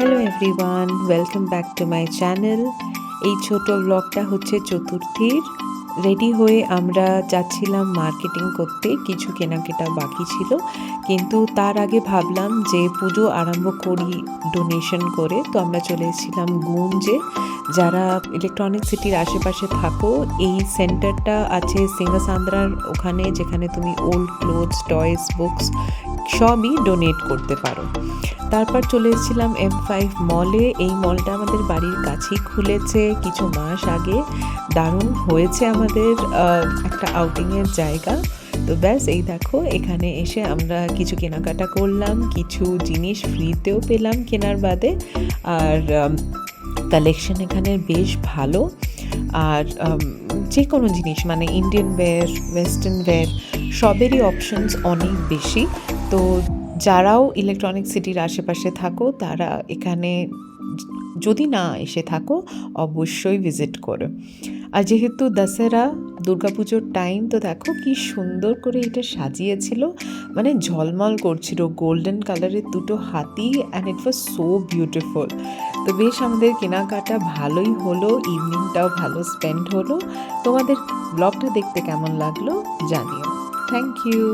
Hello everyone, welcome back to my channel. এই ছোট ব্লগটা হচ্ছে চতুর্থীর। রেডি হয়ে আমরা যাচ্ছিলাম মার্কেটিং করতে, কিছু কেনাকাটা বাকি ছিল, কিন্তু তার আগে ভাবলাম যে পুজো আরম্ভ করি ডোনেশন করে। তো আমরা চলে এসেছিলাম গুঞ্জে। যারা ইলেকট্রনিক সিটির আশেপাশে থাকো, এই সেন্টারটা আছে সিংহাসান্দ্রার ওখানে, যেখানে তুমি ওল্ড ক্লোথস, টয়েস, বুকস সবই ডোনেট করতে পারো। তারপর চলে এসেছিলাম M5 মলে। এই মলটা আমাদের বাড়ির কাছেই খুলেছে কিছু মাস আগে। দারুণ হয়েছে আমাদের একটা আউটিংয়ের জায়গা। তো ব্যাস, এই দেখো, এখানে এসে আমরা কিছু কেনাকাটা করলাম, কিছু জিনিস ফ্রিতেও পেলাম কেনার বাদে। আর কালেকশন এখানে বেশ ভালো। আর যে কোনো জিনিস মানে ইন্ডিয়ান ওয়্যার, ওয়েস্টার্ন ওয়্যার সবেরই অপশনস অনেক বেশি। তো যারাও ইলেকট্রনিক সিটির আশেপাশে থাকো, তারা এখানে যদি না এসে থাকো অবশ্যই ভিজিট করো। আর যেহেতু দশেরা দুর্গাপুজোর টাইম, তো দেখো কি সুন্দর করে এটা সাজিয়েছিল, মানে ঝলমল করছিল, গোল্ডেন কালারের দুটো হাতি, and it was so beautiful. তো বেশ আমাদের কেনাকাটা ভালোই হলো, ইভিনিংটাও ভালো স্পেন্ড হলো। তোমাদের ব্লগটা দেখতে কেমন লাগলো জানিও। Thank you.